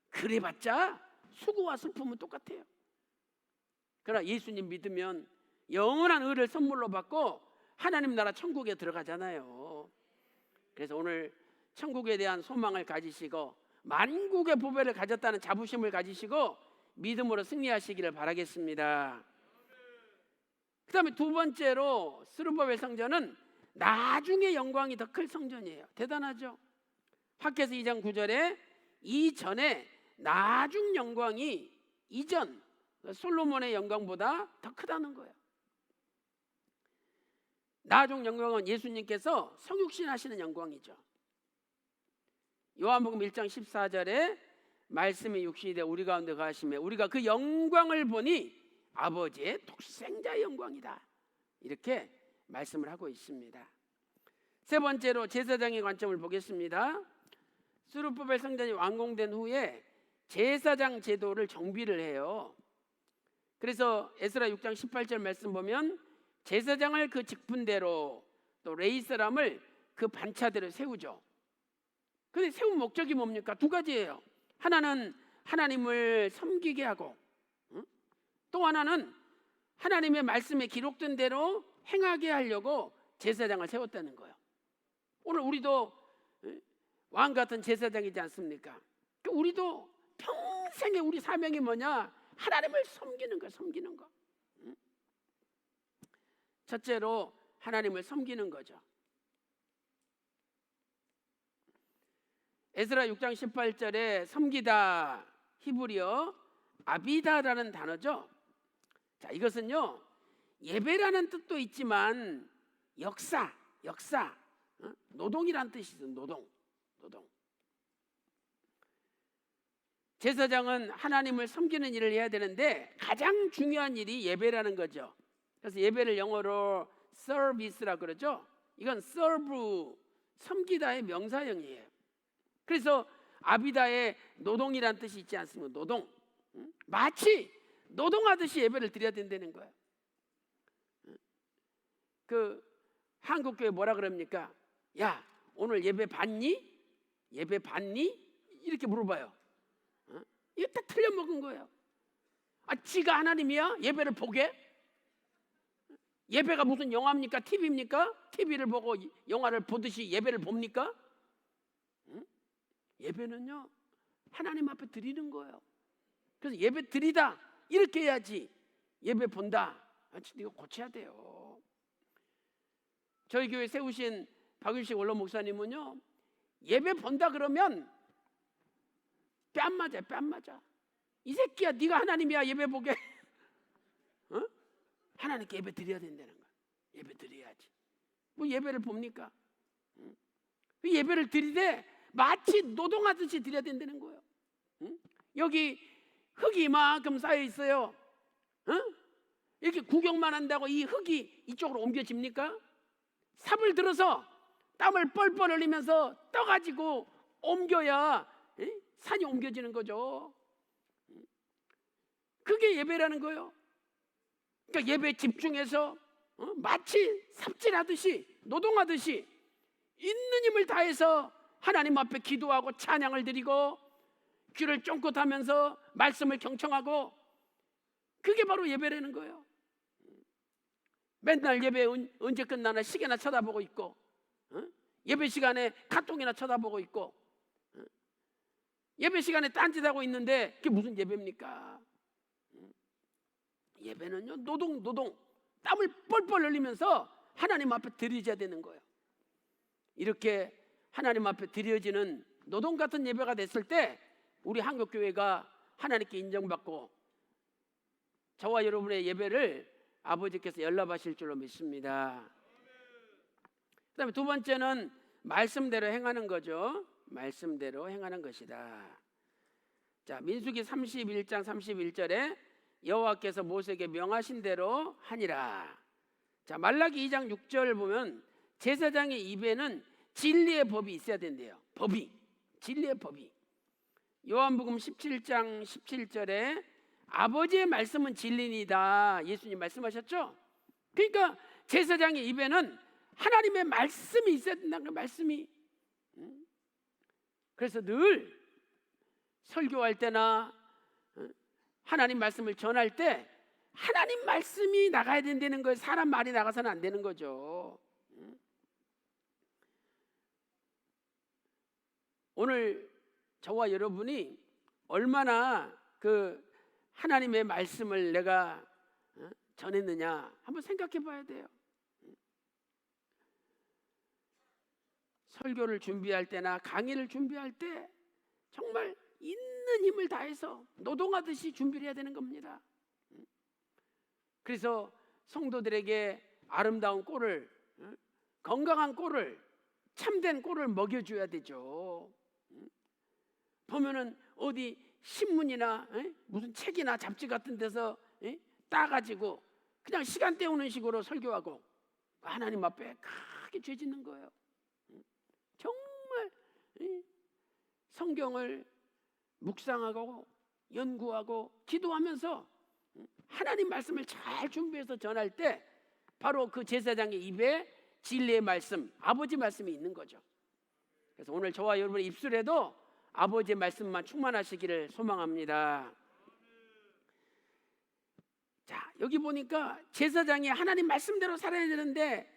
Speaker 1: 그래봤자 수고와 슬픔은 똑같아요. 그러나 예수님 믿으면 영원한 의를 선물로 받고 하나님 나라 천국에 들어가잖아요. 그래서 오늘 천국에 대한 소망을 가지시고 만국의 보배를 가졌다는 자부심을 가지시고 믿음으로 승리하시기를 바라겠습니다. 그 다음에 두 번째로 스룹바벨 성전은 나중에 영광이 더 클 성전이에요. 대단하죠. 학개서 2장 9절에 이전에 나중 영광이 이전 솔로몬의 영광보다 더 크다는 거예요. 나중 영광은 예수님께서 성육신 하시는 영광이죠. 요한복음 1장 14절에 말씀이 육신이 되어 우리 가운데 거하시며 우리가 그 영광을 보니 아버지의 독생자의 영광이다. 이렇게 말씀을 하고 있습니다. 세 번째로 제사장의 관점을 보겠습니다. 스룹바벨 성전이 완공된 후에 제사장 제도를 정비를 해요. 그래서 에스라 6장 18절 말씀 보면 제사장을 그 직분대로 또 레위사람을 그 반차대로 세우죠. 근데 세운 목적이 뭡니까? 두 가지예요. 하나는 하나님을 섬기게 하고 또 하나는 하나님의 말씀에 기록된 대로 행하게 하려고 제사장을 세웠다는 거예요. 오늘 우리도 왕 같은 제사장이지 않습니까? 우리도 평생에 우리 사명이 뭐냐? 하나님을 섬기는 거, 섬기는 거. 첫째로 하나님을 섬기는 거죠. 에스라 6장 18절에 섬기다 히브리어 아비다라는 단어죠. 자, 이것은요 예배라는 뜻도 있지만 역사, 노동이라는 뜻이 있어요. 노동. 제사장은 하나님을 섬기는 일을 해야 되는데 가장 중요한 일이 예배라는 거죠. 그래서 예배를 영어로 service라고 그러죠. 이건 serve, 섬기다의 명사형이에요. 그래서 아비다의 노동이라는 뜻이 있지 않습니까? 노동. 마치 노동하듯이 예배를 드려야 된다는 거예요. 그 한국교회 뭐라 그럽니까? 야, 오늘 예배 받니? 예배 받니? 이렇게 물어봐요. 이거 다 틀려먹은 거예요. 지가 하나님이야? 예배를 보게? 예배가 무슨 영화입니까? TV입니까? TV를 보고 영화를 보듯이 예배를 봅니까? 응? 예배는요, 하나님 앞에 드리는 거예요. 그래서 예배 드리다 이렇게 해야지. 예배 본다, 이거 고쳐야 돼요. 저희 교회 세우신 박윤식 원로 목사님은요, 예배 본다 그러면 뺨 맞아요. 뺨 맞아. 이 새끼야, 네가 하나님이야, 예배 보게. 어? 하나님께 예배 드려야 된다는 거야. 예배 드려야지. 뭐 예배를 봅니까? 응? 예배를 드리되 마치 노동하듯이 드려야 된다는 거예요. 응? 여기 흙이 이만큼 쌓여 있어요. 응? 이렇게 구경만 한다고 이 흙이 이쪽으로 옮겨집니까? 삽을 들어서 땀을 뻘뻘 흘리면서 떠가지고 옮겨야 산이 옮겨지는 거죠. 그게 예배라는 거예요. 그러니까 예배에 집중해서 마치 삽질하듯이 노동하듯이 있는 힘을 다해서 하나님 앞에 기도하고 찬양을 드리고 귀를 쫑긋하면서 말씀을 경청하고, 그게 바로 예배라는 거예요. 맨날 예배 언제 끝나나 시계나 쳐다보고 있고, 예배 시간에 카톡이나 쳐다보고 있고, 예배 시간에 딴짓하고 있는데 그게 무슨 예배입니까? 예배는요, 노동 땀을 뻘뻘 흘리면서 하나님 앞에 드려야 되는 거예요. 이렇게 하나님 앞에 드려지는 노동 같은 예배가 됐을 때 우리 한국교회가 하나님께 인정받고 저와 여러분의 예배를 아버지께서 연락하실 줄로 믿습니다. 그 다음에 두 번째는 말씀대로 행하는 거죠. 말씀대로 행하는 것이다. 자, 민수기 31장 31절에 여호와께서 모세에게 명하신 대로 하니라. 자, 말라기 2장 6절 보면 제사장의 입에는 진리의 법이 있어야 된대요. 진리의 법이. 요한복음 17장 17절에 아버지의 말씀은 진리니다, 예수님 말씀하셨죠? 그러니까 제사장의 입에는 하나님의 말씀이 있어야 된다는 거예요. 말씀이. 그래서 늘 설교할 때나 하나님 말씀을 전할 때 하나님 말씀이 나가야 된다는 거예요. 사람 말이 나가서는 안 되는 거죠. 오늘 저와 여러분이 얼마나 그 하나님의 말씀을 내가 전했느냐 한번 생각해 봐야 돼요. 설교를 준비할 때나 강의를 준비할 때 정말 있는 힘을 다해서 노동하듯이 준비를 해야 되는 겁니다. 그래서 성도들에게 아름다운 꼴을, 건강한 꼴을, 참된 꼴을 먹여줘야 되죠. 보면은 어디 신문이나 무슨 책이나 잡지 같은 데서 따가지고 그냥 시간 때우는 식으로 설교하고 하나님 앞에 크게 죄 짓는 거예요. 정말 성경을 묵상하고 연구하고 기도하면서 하나님 말씀을 잘 준비해서 전할 때 바로 그 제사장의 입에 진리의 말씀, 아버지 말씀이 있는 거죠. 그래서 오늘 저와 여러분의 입술에도 아버지의 말씀만 충만하시기를 소망합니다. 자, 여기 보니까 제사장이 하나님 말씀대로 살아야 되는데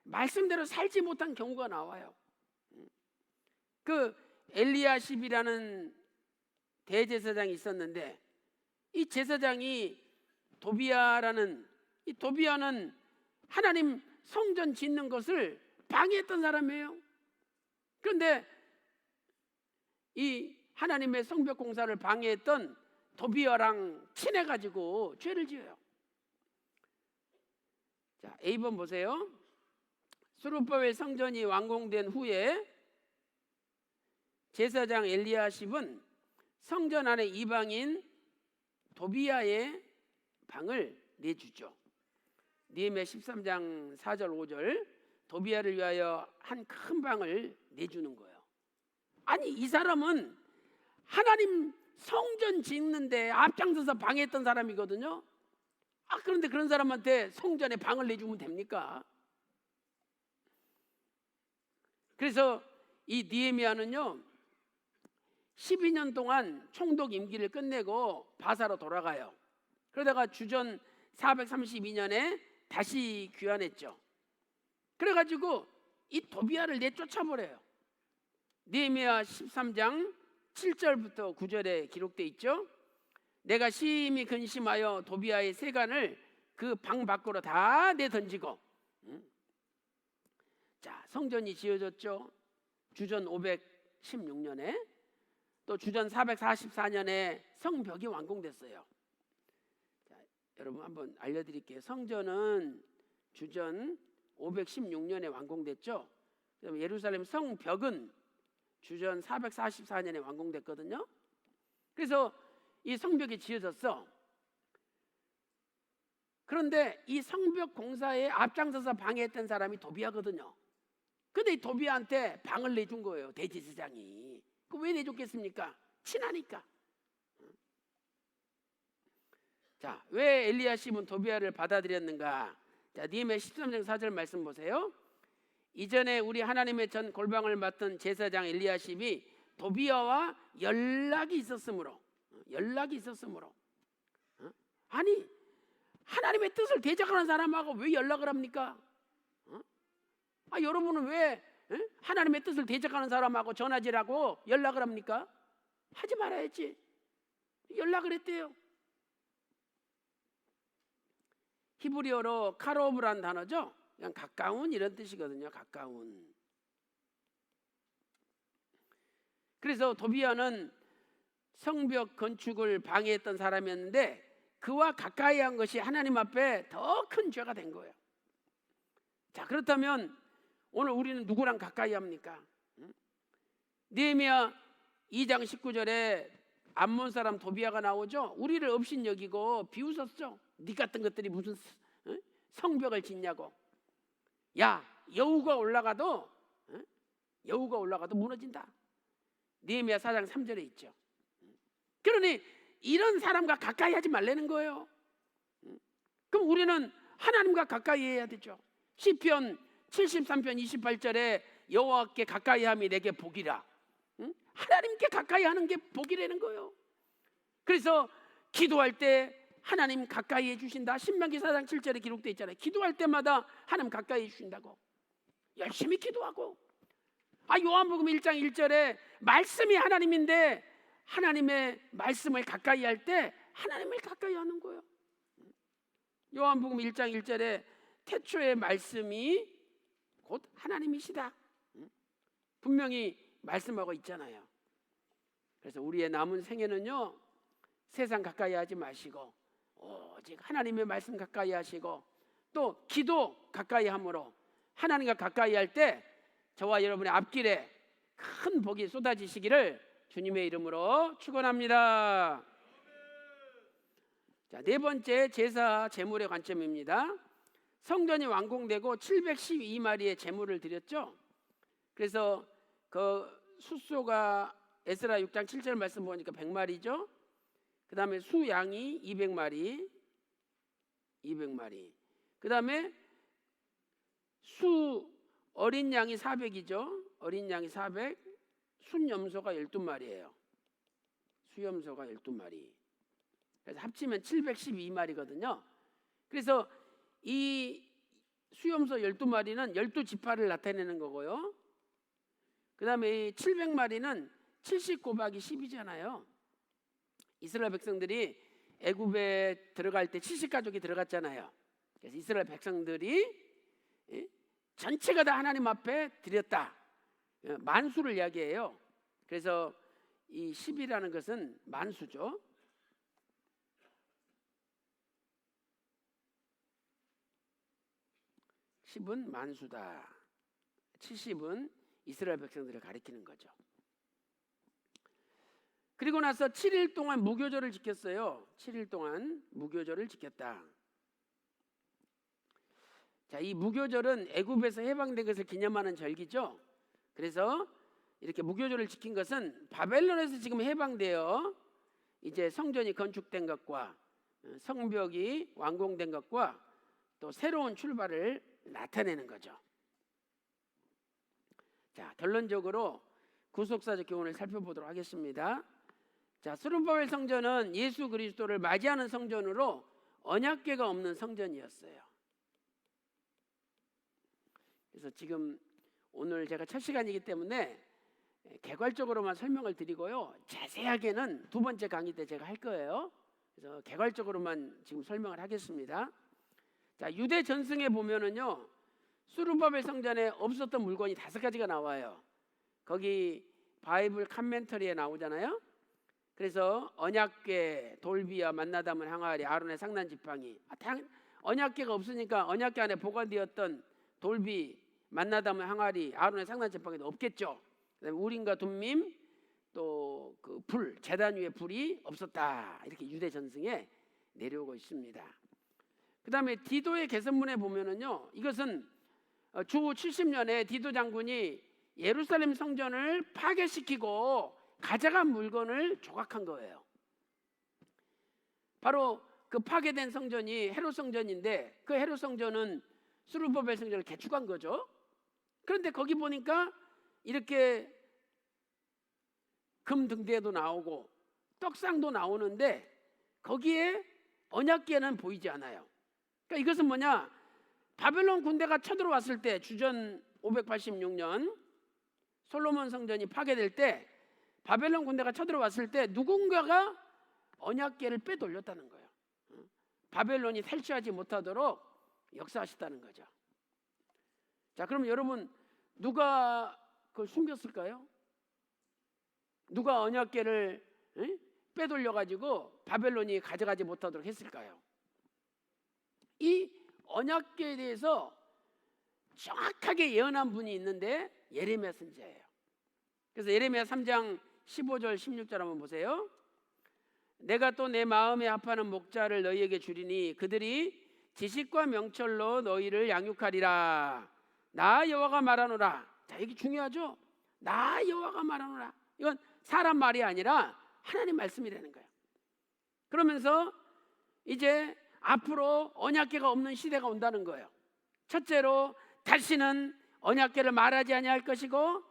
Speaker 1: 말씀대로 살지 못한 경우가 나와요. 그 엘리야십이라는 대제사장이 있었는데 이 제사장이 도비야라는, 이 도비야는 하나님 성전 짓는 것을 방해했던 사람이에요. 그런데 이 하나님의 성벽 공사를 방해했던 도비야랑 친해가지고 죄를 지어요. 자, A번 보세요. 스룹바벨 성전이 완공된 후에 제사장 엘리야십은 성전 안에 이방인 도비야의 방을 내주죠. 느헤미야 13장 4절 5절, 도비야를 위하여 한 큰 방을 내주는 거예요. 아니, 이 사람은 하나님 성전 짓는데 앞장서서 방해했던 사람이거든요. 그런데 그런 사람한테 성전에 방을 내주면 됩니까? 그래서 이 느헤미야는요 12년 동안 총독 임기를 끝내고 바사로 돌아가요. 그러다가 주전 432년에 다시 귀환했죠. 그래가지고 이 도비아를 내쫓아버려요. 느헤미야 13장 7절부터 9절에 기록돼 있죠. 내가 심히 근심하여 도비아의 세간을 그 방 밖으로 다 내던지고. 자, 성전이 지어졌죠. 주전 516년에 또 주전 444년에 성벽이 완공됐어요. 자, 여러분 한번 알려드릴게요. 성전은 주전 516년에 완공됐죠. 그다음에 예루살렘 성벽은 주전 444년에 완공됐거든요. 그래서 이 성벽이 지어졌어. 그런데 이 성벽 공사에 앞장서서 방해했던 사람이 도비아거든요. 근데 이 도비아한테 방을 내준 거예요, 대제사장이. 그 왜 내줬겠습니까? 친하니까. 자, 왜 엘리야십은 도비아를 받아들였는가? 자, 느헤미야 13장 4절 말씀 보세요. 이전에 우리 하나님의 전 골방을 맡은 제사장 엘리야십이 도비아와 연락이 있었으므로. 아니, 하나님의 뜻을 대적하는 사람하고 왜 연락을 합니까? 여러분은 왜 하나님의 뜻을 대적하는 사람하고 전화질하고 연락을 합니까? 하지 말아야지. 연락을 했대요. 히브리어로 카로브란 단어죠. 그냥 가까운 이런 뜻이거든요. 가까운. 그래서 도비아는 성벽 건축을 방해했던 사람이었는데 그와 가까이 한 것이 하나님 앞에 더 큰 죄가 된 거예요. 자, 그렇다면 오늘 우리는 누구랑 가까이 합니까? 느헤미야 2장 19절에 암몬 사람 도비아가 나오죠. 우리를 업신여기고 비웃었죠. 네 같은 것들이 무슨 성벽을 짓냐고. 야, 여우가 올라가도 무너진다. 느헤미야 4장 3절에 있죠. 그러니 이런 사람과 가까이 하지 말라는 거예요. 그럼 우리는 하나님과 가까이 해야 되죠. 시편 73편 28절에 여호와께 가까이함이 내게 복이라. 하나님께 가까이 하는 게 복이라는 거예요. 그래서 기도할 때 하나님 가까이 해주신다. 신명기 4장 7절에 기록되어 있잖아요. 기도할 때마다 하나님 가까이 해주신다고. 열심히 기도하고. 요한복음 1장 1절에 말씀이 하나님인데 하나님의 말씀을 가까이 할 때 하나님을 가까이 하는 거예요. 요한복음 1장 1절에 태초의 말씀이 곧 하나님이시다. 분명히 말씀하고 있잖아요. 그래서 우리의 남은 생애는요, 세상 가까이 하지 마시고 오직 하나님의 말씀 가까이 하시고 또 기도 가까이 함으로 하나님과 가까이 할 때 저와 여러분의 앞길에 큰 복이 쏟아지시기를 주님의 이름으로 축원합니다. 자, 네 번째 제사 제물의 관점입니다. 성전이 완공되고 712마리의 제물을 드렸죠. 그래서 그 숫소가 에스라 6장 7절 말씀 보니까 100마리죠. 그 다음에 수양이 200마리. 그 다음에 어린 양이 400이죠. 어린 양이 400. 순염소가 12마리예요. 수염소가 12마리. 그래서 합치면 712마리거든요. 그래서 이 수염소 12마리는 12지파를 나타내는 거고요. 그 다음에 700마리는 70 곱하기 10이잖아요. 이스라엘 백성들이 애굽에 들어갈 때 70가족이 들어갔잖아요. 그래서 이스라엘 백성들이 전체가 다 하나님 앞에 드렸다. 만수를 이야기해요. 그래서 이 10이라는 것은 만수죠. (10은) 만수다. 70은 이스라엘 백성들을 가리키는 거죠. 그리고 나서 7일 동안 무교절을 지켰어요. 7일 동안 무교절을 지켰다. 자, 이 무교절은 애굽에서 해방된 것을 기념하는 절기죠. 그래서 이렇게 무교절을 지킨 것은 바벨론에서 지금 해방되어 이제 성전이 건축된 것과 성벽이 완공된 것과 또 새로운 출발을 나타내는 거죠. 자, 결론적으로 구속사적 교훈을 살펴보도록 하겠습니다. 자, 스룹바벨 성전은 예수 그리스도를 맞이하는 성전으로 언약궤가 없는 성전이었어요. 그래서 지금 오늘 제가 첫 시간이기 때문에 개괄적으로만 설명을 드리고요. 자세하게는 두 번째 강의 때 제가 할 거예요. 그래서 개괄적으로만 지금 설명을 하겠습니다. 자, 유대 전승에 보면은요, 수르바벨 성전에 없었던 물건이 5가지가 나와요. 거기 바이블 카멘터리에 나오잖아요. 그래서 언약궤, 돌비와 만나 담은 항아리, 아론의 상난 지팡이. 언약궤가 없으니까 언약궤 안에 보관되었던 돌비, 만나 담은 항아리, 아론의 상난 지팡이도 없겠죠. 그다음에 우림과 둠밈, 또 그 불, 제단 위에 불이 없었다. 이렇게 유대 전승에 내려오고 있습니다. 그다음에 디도의 개선문에 보면은요, 이것은 주 70년에 디도 장군이 예루살렘 성전을 파괴시키고 가져간 물건을 조각한 거예요. 바로 그 파괴된 성전이 헤롯 성전인데, 그 헤롯 성전은 스루바벨 성전을 개축한 거죠. 그런데 거기 보니까 이렇게 금 등대도 나오고 떡상도 나오는데 거기에 언약궤는 보이지 않아요. 그러니까 이것은 뭐냐, 바벨론 군대가 쳐들어왔을 때, 주전 586년 솔로몬 성전이 파괴될 때, 바벨론 군대가 쳐들어왔을 때 누군가가 언약궤를 빼돌렸다는 거예요. 바벨론이 탈취하지 못하도록 역사하셨다는 거죠. 자, 그럼 여러분, 누가 그걸 숨겼을까요? 누가 언약궤를 빼돌려가지고 바벨론이 가져가지 못하도록 했을까요? 이 언약궤에 대해서 정확하게 예언한 분이 있는데 예레미야 선지자예요. 그래서 예레미야 3장 15절 16절 한번 보세요. 내가 또 내 마음에 합하는 목자를 너희에게 주리니 그들이 지식과 명철로 너희를 양육하리라. 나 여호와가 말하노라. 자, 이게 중요하죠. 나 여호와가 말하노라. 이건 사람 말이 아니라 하나님 말씀이라는 거예요. 그러면서 이제 앞으로 언약궤가 없는 시대가 온다는 거예요. 첫째로 다시는 언약궤를 말하지 아니할 것이고,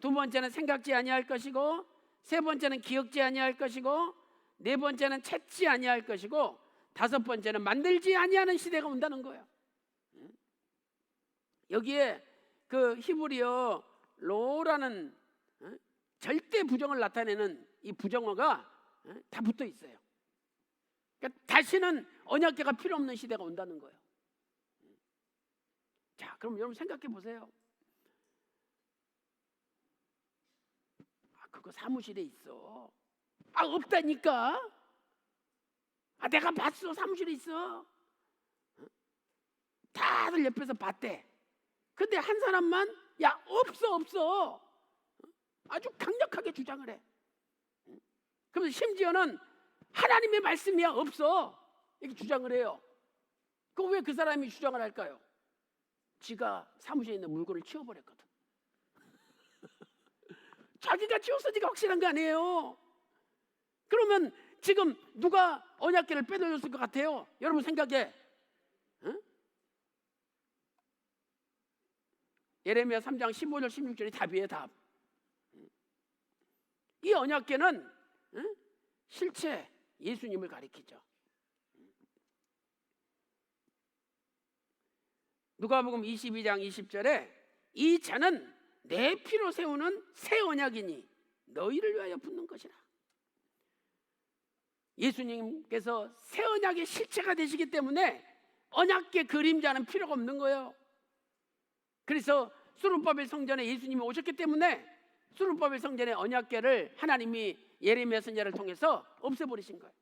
Speaker 1: 두 번째는 생각지 아니할 것이고, 세 번째는 기억지 아니할 것이고, 네 번째는 찾지 아니할 것이고, 다섯 번째는 만들지 아니하는 시대가 온다는 거예요. 여기에 그 히브리어 로라는 절대 부정을 나타내는 이 부정어가 다 붙어 있어요. 그러니까 다시는 언약궤가 필요 없는 시대가 온다는 거예요. 자, 그럼 여러분 생각해 보세요. 그거 사무실에 있어. 없다니까. 내가 봤어. 사무실에 있어. 다들 옆에서 봤대. 근데 한 사람만 야, 없어. 아주 강력하게 주장을 해. 그러면 심지어는 하나님의 말씀이야 없어, 이렇게 주장을 해요. 그럼 왜 그 사람이 주장을 할까요? 지가 사무실에 있는 물건을 치워버렸거든. 자기가 치웠어. 지가 확실한 거 아니에요. 그러면 지금 누가 언약궤를 빼돌렸을 것 같아요? 여러분 생각해. 예레미야 3장 15절 16절이 답이에요. 답. 이 언약궤는 실체 예수님을 가리키죠. 누가복음 22장 20절에 이 잔은 내 피로 세우는 새 언약이니 너희를 위하여 붓는 것이라. 예수님께서 새 언약의 실체가 되시기 때문에 언약궤 그림자는 필요가 없는 거예요. 그래서 수르바벨 성전에 예수님이 오셨기 때문에 수르바벨 성전의 언약궤를 하나님이 예레미야 선지자를 통해서 없애버리신 거예요.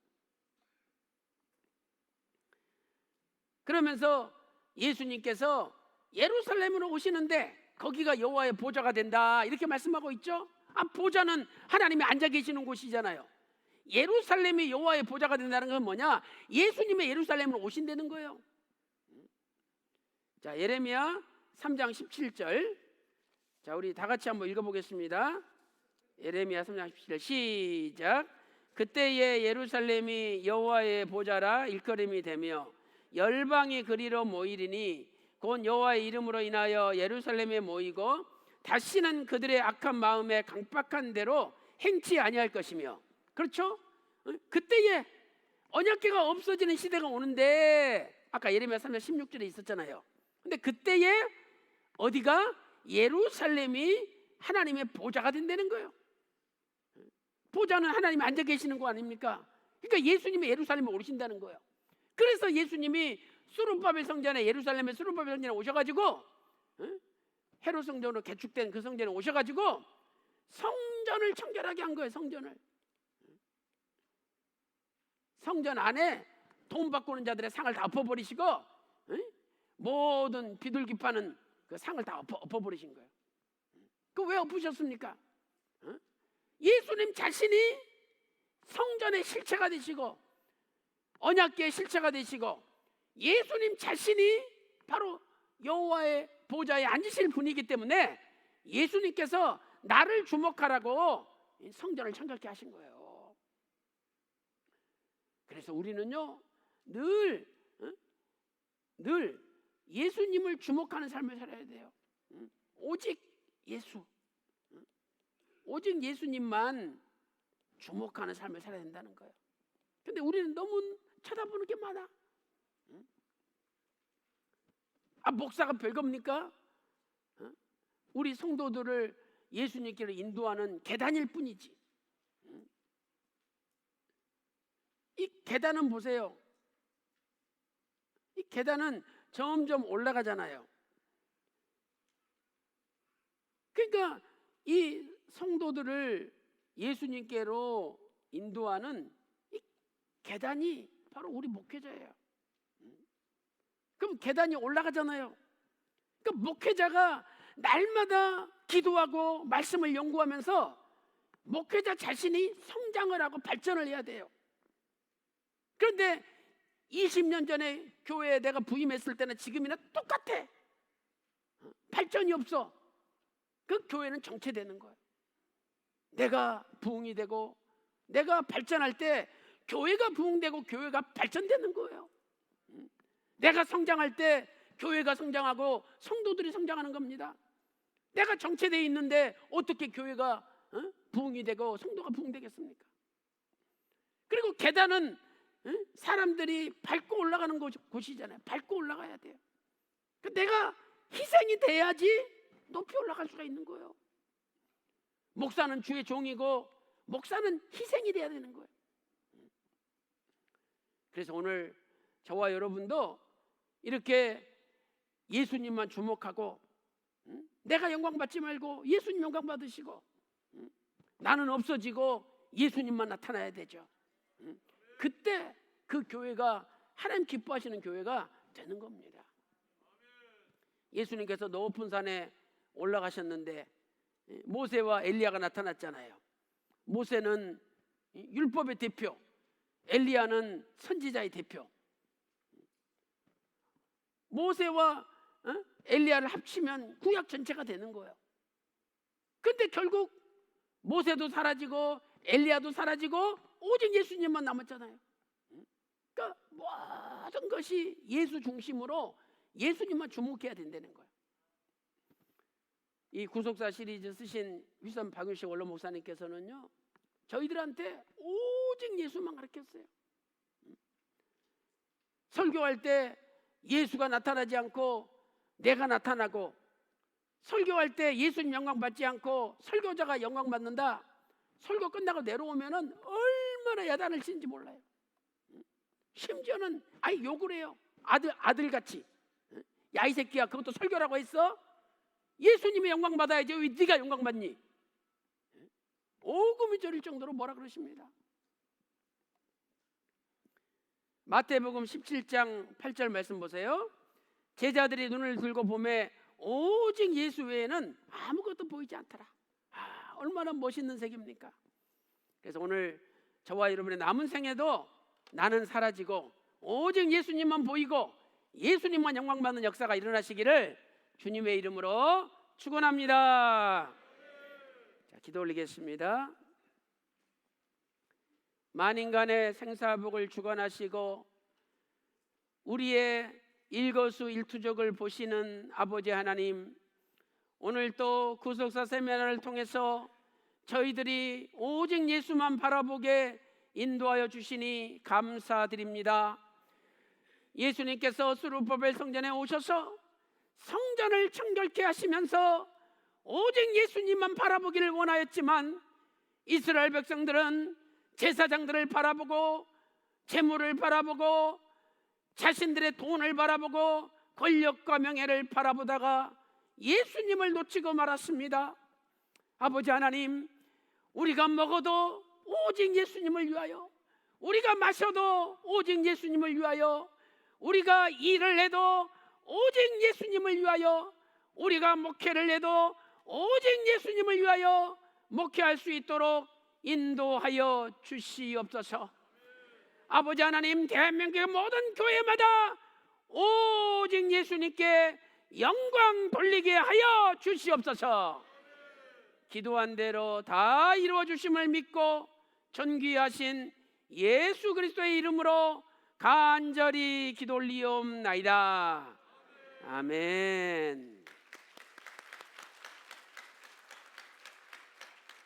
Speaker 1: 그러면서 예수님께서 예루살렘으로 오시는데 거기가 여호와의 보좌가 된다, 이렇게 말씀하고 있죠. 보좌는 하나님이 앉아 계시는 곳이잖아요. 예루살렘이 여호와의 보좌가 된다는 건 뭐냐? 예수님의 예루살렘으로 오신다는 거예요. 자, 예레미야 3장 17절. 자, 우리 다 같이 한번 읽어보겠습니다. 예레미야 3장 17절 시작. 그때에 예루살렘이 여호와의 보좌라 일컬음이 되며 열방이 그리로 모이리니 곧 여호와의 이름으로 인하여 예루살렘에 모이고 다시는 그들의 악한 마음에 강박한 대로 행치 아니할 것이며. 그렇죠? 그때에 언약궤가 없어지는 시대가 오는데, 아까 예레미야 3장 16절에 있었잖아요. 근데 그때에 어디가? 예루살렘이 하나님의 보좌가 된다는 거예요. 보좌는 하나님이 앉아 계시는 거 아닙니까? 그러니까 예수님이 예루살렘에 오신다는 거예요. 그래서 예수님이 수르바벨 성전에, 예루살렘의 수르바벨 성전에 오셔가지고, 헤롯 성전으로 개축된 그 성전에 오셔가지고 성전을 청결하게 한 거예요. 성전 안에 돈 바꾸는 자들의 상을 다 엎어버리시고, 모든 비둘기 파는 그 상을 다 엎어버리신 거예요. 그 왜 엎으셨습니까? 예수님 자신이 성전의 실체가 되시고, 언약궤의 실체가 되시고, 예수님 자신이 바로 여호와의 보좌에 앉으실 분이기 때문에 예수님께서 나를 주목하라고 성전을 청결케 하신 거예요. 그래서 우리는요, 늘 예수님을 주목하는 삶을 살아야 돼요. 오직 예수, 오직 예수님만 주목하는 삶을 살아야 된다는 거예요. 근데 우리는 너무 쳐다보는 게 많아. 목사가 별겁니까? 우리 성도들을 예수님께로 인도하는 계단일 뿐이지. 이 계단은 보세요. 이 계단은 점점 올라가잖아요. 그러니까 이 성도들을 예수님께로 인도하는 이 계단이 바로 우리 목회자예요. 그럼 계단이 올라가잖아요. 그러니까 목회자가 날마다 기도하고 말씀을 연구하면서 목회자 자신이 성장을 하고 발전을 해야 돼요. 그런데 20년 전에 교회에 내가 부임했을 때는 지금이나 똑같아. 발전이 없어. 그 교회는 정체되는 거예요. 내가 부흥이 되고, 내가 발전할 때 교회가 부흥되고 교회가 발전되는 거예요. 내가 성장할 때 교회가 성장하고 성도들이 성장하는 겁니다. 내가 정체되어 있는데 어떻게 교회가 부흥이 되고 성도가 부흥되겠습니까? 그리고 계단은 사람들이 밟고 올라가는 곳이잖아요. 밟고 올라가야 돼요. 내가 희생이 돼야지 높이 올라갈 수가 있는 거예요. 목사는 주의 종이고 목사는 희생이 돼야 되는 거예요. 그래서 오늘 저와 여러분도 이렇게 예수님만 주목하고, 내가 영광 받지 말고 예수님 영광 받으시고, 나는 없어지고 예수님만 나타나야 되죠. 그때 그 교회가 하나님 기뻐하시는 교회가 되는 겁니다. 예수님께서 높은 산에 올라가셨는데 모세와 엘리야가 나타났잖아요. 모세는 율법의 대표, 엘리야는 선지자의 대표. 모세와 엘리야를 합치면 구약 전체가 되는 거예요. 근데 결국 모세도 사라지고 엘리야도 사라지고 오직 예수님만 남았잖아요. 그러니까 모든 것이 예수 중심으로 예수님만 주목해야 된다는 거예요. 이 구속사 시리즈 쓰신 위선 박윤식 원로 목사님께서는요, 저희들한테 오직 예수만 가르쳤어요. 설교할 때 예수가 나타나지 않고 내가 나타나고, 설교할 때 예수님 영광 받지 않고 설교자가 영광 받는다. 설교 끝나고 내려오면은 얼마나 야단을 치는지 몰라요. 심지어는 욕을 해요. 아들같이. 야, 이 새끼야, 그것도 설교라고 했어? 예수님의 영광 받아야지 왜 네가 영광 받니? 오금이 저릴 정도로 뭐라 그러십니다. 마태복음 17장 8절 말씀 보세요. 제자들이 눈을 들고 보매 오직 예수 외에는 아무것도 보이지 않더라. 얼마나 멋있는 색입니까? 그래서 오늘 저와 여러분의 남은 생에도 나는 사라지고 오직 예수님만 보이고 예수님만 영광받는 역사가 일어나시기를 주님의 이름으로 축원합니다. 자, 기도 올리겠습니다. 만인간의 생사복을 주관하시고 우리의 일거수일투족을 보시는 아버지 하나님, 오늘 또 구속사 세미나를 통해서 저희들이 오직 예수만 바라보게 인도하여 주시니 감사드립니다. 예수님께서 수르바벨 성전에 오셔서 성전을 청결케 하시면서 오직 예수님만 바라보기를 원하였지만 이스라엘 백성들은 제사장들을 바라보고 재물을 바라보고 자신들의 돈을 바라보고 권력과 명예를 바라보다가 예수님을 놓치고 말았습니다. 아버지 하나님, 우리가 먹어도 오직 예수님을 위하여, 우리가 마셔도 오직 예수님을 위하여, 우리가 일을 해도 오직 예수님을 위하여, 우리가 목회를 해도 오직 예수님을 위하여 목회할 수 있도록 인도하여 주시옵소서. 아버지 하나님, 대한민국의 모든 교회마다 오직 예수님께 영광 돌리게 하여 주시옵소서. 기도한 대로 다 이루어 주심을 믿고 존귀하신 예수 그리스도의 이름으로 간절히 기도 올리옵나이다. 아멘.